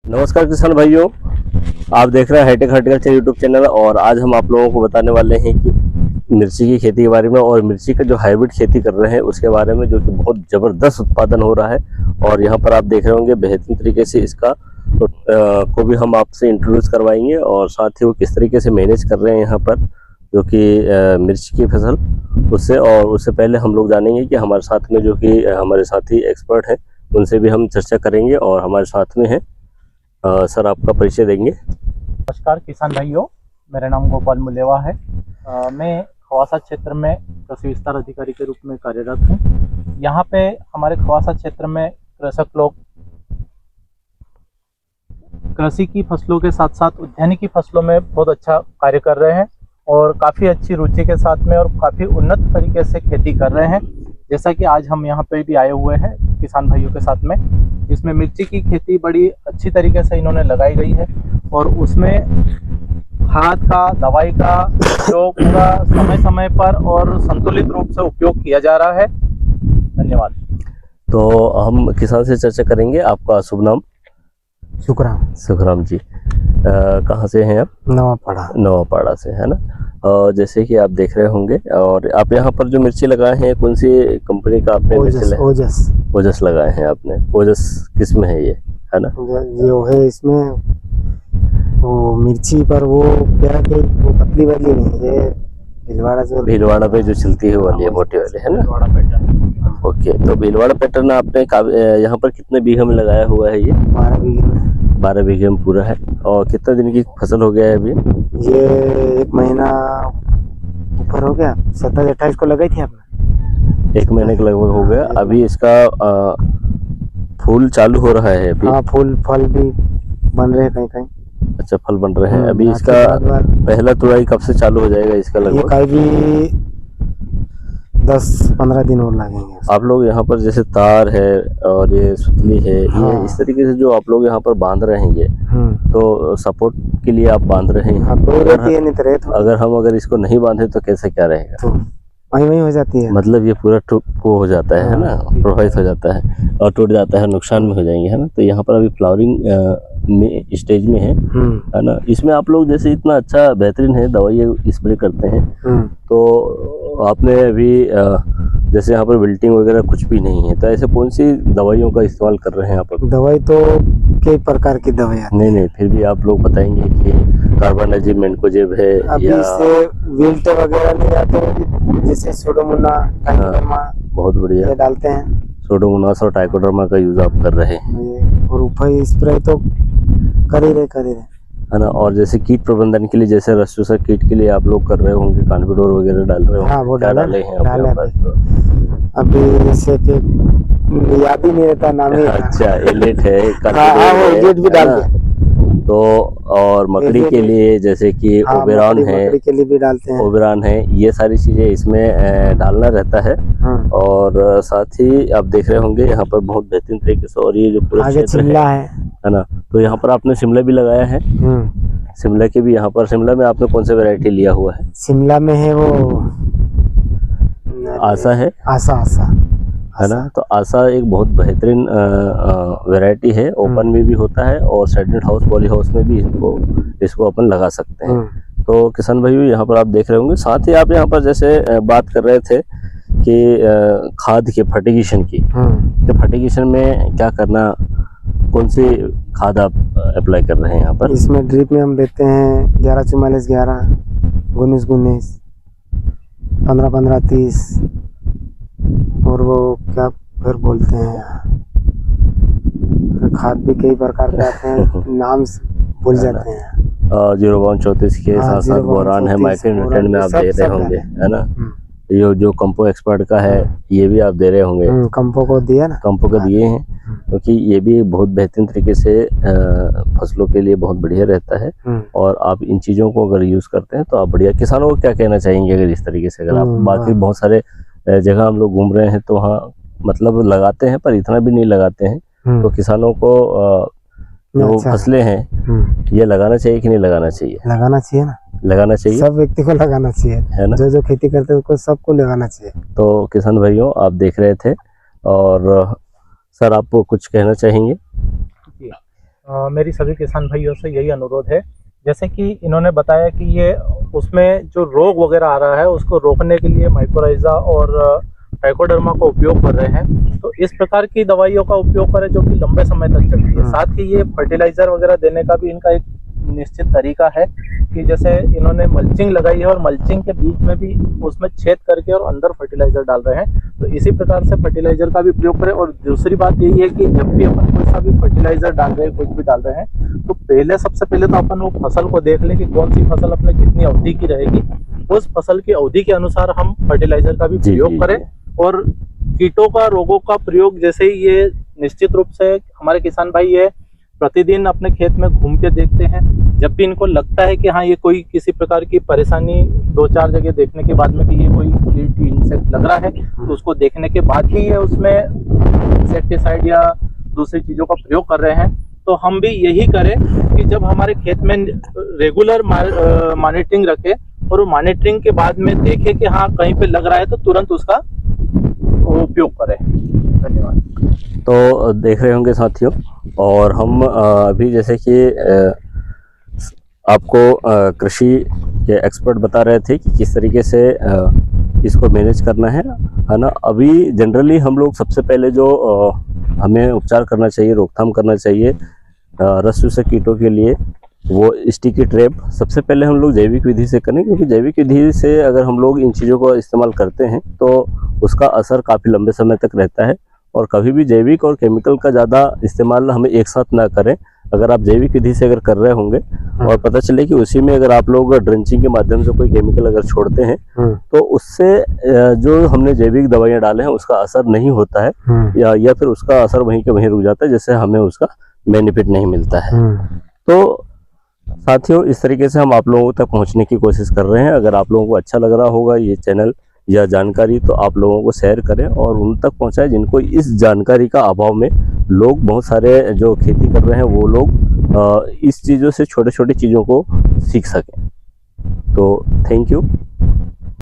नमस्कार किसान भाइयों, आप देख रहे हैं हाईटेक हॉर्टिकल्चर यूट्यूब चैनल। और आज हम आप लोगों को बताने वाले हैं कि मिर्ची की खेती के बारे में और मिर्ची का जो हाइब्रिड खेती कर रहे हैं उसके बारे में, जो कि बहुत ज़बरदस्त उत्पादन हो रहा है। और यहाँ पर आप देख रहे होंगे बेहतरीन तरीके से इसका को भी हम आपसे इंट्रोड्यूस करवाएंगे, और साथ ही वो किस तरीके से मैनेज कर रहे हैं यहाँ पर जो कि मिर्ची की फसल उससे। और उससे पहले हम लोग जानेंगे कि हमारे साथ में जो कि हमारे साथी एक्सपर्ट हैं उनसे भी हम चर्चा करेंगे। और हमारे साथ में है सर, आपका परिचय देंगे। नमस्कार किसान भाइयों, मेरा नाम गोपाल मुलेवा है। मैं खवासा क्षेत्र में कृषि विस्तार अधिकारी के रूप में कार्यरत हूँ। यहाँ पे हमारे खवासा क्षेत्र में कृषक लोग कृषि की फसलों के साथ साथ उद्यानिकी फसलों में बहुत अच्छा कार्य कर रहे हैं और काफ़ी अच्छी रुचि के साथ में और काफ़ी उन्नत तरीके से खेती कर रहे हैं। जैसा कि आज हम यहाँ पे भी आए हुए हैं किसान भाइयों के साथ में, जिसमें मिर्ची की खेती बड़ी अच्छी तरीके से इन्होंने लगाई गई है और उसमें खाद का, दवाई का जो पूरा समय समय पर और संतुलित रूप से उपयोग किया जा रहा है। धन्यवाद। तो हम किसान से चर्चा करेंगे। आपका शुभ नाम? सुखराम जी। कहाँ से हैं आप? नवापाड़ा से, है ना। जैसे कि आप देख रहे होंगे, और आप यहाँ पर जो मिर्ची लगाए हैं कौन सी कंपनी का आपने मिर्ची लगाया? ओजस लगाए हैं आपने। ओजस किस में है ये, है ना? जो है इसमें वो मिर्ची पर वो क्या के वो पतली वाली नहीं है, भीलवाड़ा पे जो चलती है वाली है, मोटी वाली, है ना। ओके, तो भीलवाड़ा पैटर्न आपने यहाँ पर कितने बीघे में लगाया हुआ है? ये 12 बीघे में। 12 बीघे में पूरा है। और कितने दिन की फसल हो गया है अभी? ये 1 महीना ऊपर हो गया। 27-28 को लगाई थी आपने। 1 महीने के लगभग हो गया। अभी इसका फूल चालू हो रहा है अभी? हाँ, फल भी बन रहे हैं कहीं कहीं। अच्छा, फल बन रहे हैं अभी। इसका पहला तुड़ाई कब से चालू हो जाएगा इसका? लगभग ये भी 10-15 दिन और लगेंगे। आप लोग यहाँ पर जैसे तार है और ये सुतली है, ये इस तरीके से जो आप लोग यहाँ पर बांध रहे हैं, ये तो सपोर्ट के लिए आप बांध रहे हैं। अगर इसको नहीं बांधे तो कैसे क्या रहेगा? तो वही हो जाती है, मतलब ये पूरा वो हो जाता है ना, प्रभावित हो जाता है और टूट जाता है, नुकसान में हो जाएंगे, है ना। तो यहाँ पर अभी फ्लावरिंग में स्टेज में है ना। इसमें आप लोग जैसे इतना अच्छा बेहतरीन है, दवाई स्प्रे करते हैं, तो आपने अभी जैसे यहाँ पर विल्टिंग वगैरह कुछ भी नहीं है, तो ऐसे कौन सी दवाइयों का इस्तेमाल कर रहे हैं आप? दवाई तो कई प्रकार की दवाई नहीं, फिर भी आप लोग बताएंगे कि कार्बानजिम, मेनकोजेब है या विल्ट वगैरह नहीं आते, जैसे सोडोमोना, बहुत बढ़िया डालते हैं। सोडोमोनास और ट्राइकोडर्मा का यूज आप कर रहे हैं, और ऊपर स्प्रे तो कर ही रहे, है ना। और जैसे कीट प्रबंधन के लिए, जैसे रस चूसक कीट के लिए आप लोग कर रहे होंगे, कॉन्फिडोर वगैरह डाल रहे होंगे। हाँ, वो डाले हैं अभी जैसे कि याद ही नहीं रहता नाम ही। अच्छा, एलेट है, एलेट भी डाल दिया। तो और मकड़ी के लिए जैसे कि ओबेरॉन है, मकड़ी के लिए भी डालते हैं, ओबेरॉन है, ये सारी चीजें इसमें डालना रहता है। और साथ ही आप देख रहे होंगे यहाँ पर बहुत बेहतरीन तरीके से, और ये जो पूरा शिमला है ना, तो यहाँ पर आपने शिमला भी लगाया है। शिमला के भी यहाँ पर, शिमला में आपने कौन सा वैरायटी लिया हुआ है? शिमला में है वो आशा है, आशा है ना। तो आशा एक बहुत बेहतरीन वैरायटी है, ओपन में भी होता है और सेटेड हाउस, पॉली हाउस में भी इसको अपन लगा सकते हैं। तो किसान भाइयों, यहाँ पर आप देख रहे होंगे। साथ ही आप यहाँ पर जैसे बात कर रहे थे कि खाद के फर्टिगेशन की, तो फर्टिगेशन में क्या करना, कौन सी खाद आप अप्लाई कर रहे हैं यहाँ पर? इसमें ड्रिप में हम देते हैं 11-44-11, 19-19, 15-15-30, और वो क्या फिर बोलते हैं, खाद भी कई प्रकार के आते हैं, नाम भूल जाते हैं। 0-34 के साथ साथ बोरान है, माइक्रोन्यूट्रिएंट में आप दे रहे होंगे, है ना। ये जो कंपो एक्सपर्ट का है ये भी आप दे रहे होंगे। कंपो को दिया ना, कंपो को दिए हैं, क्योंकि ये भी बहुत बेहतरीन तरीके से फसलों के लिए बहुत बढ़िया रहता है। और आप इन चीज़ों को अगर यूज़ करते हैं तो आप बढ़िया। किसानों को क्या कहना चाहेंगे अगर इस तरीके से, अगर आप बाकी बहुत सारे जगह हम लोग घूम रहे हैं तो वहाँ मतलब लगाते हैं पर इतना भी नहीं लगाते हैं, तो किसानों को जो फसलें हैं ये लगाना चाहिए कि नहीं लगाना चाहिए? लगाना चाहिए ना, लगाना चाहिए, सब व्यक्ति को लगाना चाहिए, है ना। जो खेती करते हैं उसको सबको लगाना चाहिए। तो किसान भाइयों, आप देख रहे थे, और सर आप कुछ कहना चाहेंगे? मेरी सभी किसान भाइयों से यही अनुरोध है, जैसे कि इन्होंने बताया कि ये उसमें जो रोग वगैरह आ रहा है उसको रोकने के लिए माइकोराइजा और ट्राइकोडर्मा का उपयोग कर रहे हैं। तो इस प्रकार की दवाइयों का उपयोग करें जो कि लंबे समय तक चलती है। साथ ही ये फर्टिलाइजर वगैरह देने का भी इनका एक निश्चित तरीका है कि जैसे इन्होंने मल्चिंग लगाई है और मल्चिंग के बीच में भी उसमें छेद करके और अंदर फर्टिलाइजर डाल रहे हैं। तो इसी प्रकार से फर्टिलाइजर का भी प्रयोग करें। और दूसरी बात यही है कि जब भी अपन कोई सा भी फर्टिलाइजर डाल रहे हैं, कुछ भी डाल रहे हैं, तो सबसे पहले तो अपन वो फसल को देख लें कि कौन सी फसल अपने कितनी अवधि की रहेगी। उस फसल की अवधि के अनुसार हम फर्टिलाइजर का भी प्रयोग करें। और कीटों का, रोगों का प्रयोग जैसे ही ये निश्चित रूप से हमारे किसान भाई ये प्रतिदिन अपने खेत में घूम के देखते हैं। जब भी इनको लगता है कि हाँ ये कोई किसी प्रकार की परेशानी 2-4 जगह देखने के बाद में कि ये कोई कीट इंसेक्ट लग रहा है, तो उसको देखने के बाद ही ये उसमें इंसेक्टिसाइड या दूसरी चीजों का प्रयोग कर रहे हैं। तो हम भी यही करें कि जब हमारे खेत में रेगुलर मॉनिटरिंग रखें और मॉनिटरिंग के बाद में देखें कि हाँ कहीं पे लग रहा है तो तुरंत उसका उपयोग करें। धन्यवाद। तो देख रहे होंगे साथियों, और हम अभी जैसे कि आपको कृषि के एक्सपर्ट बता रहे थे कि किस तरीके से इसको मैनेज करना है ना। अभी जनरली हम लोग सबसे पहले जो हमें उपचार करना चाहिए, रोकथाम करना चाहिए रस चूसक कीटों के लिए, वो स्टिकी ट्रैप सबसे पहले हम लोग जैविक विधि से करें, क्योंकि जैविक विधि से अगर हम लोग इन चीज़ों को इस्तेमाल करते हैं तो उसका असर काफ़ी लंबे समय तक रहता है। और कभी भी जैविक और केमिकल का ज़्यादा इस्तेमाल हमें एक साथ ना करें। अगर आप जैविक विधि से अगर कर रहे होंगे और पता चले कि उसी में अगर आप लोग ड्रेंचिंग के माध्यम से कोई केमिकल अगर छोड़ते हैं तो उससे जो हमने जैविक दवाइयाँ डाले हैं उसका असर नहीं होता है, या फिर उसका असर वहीं के वहीं रुक जाता है, जिससे हमें उसका बेनिफिट नहीं मिलता है। तो साथियों, इस तरीके से हम आप लोगों तक पहुंचने की कोशिश कर रहे हैं। अगर आप लोगों को अच्छा लग रहा होगा ये चैनल या जानकारी, तो आप लोगों को शेयर करें और उन तक पहुंचाएं जिनको इस जानकारी का अभाव में लोग, बहुत सारे जो खेती कर रहे हैं वो लोग इस चीज़ों से, छोटे छोटे चीज़ों को सीख सकें। तो थैंक यू।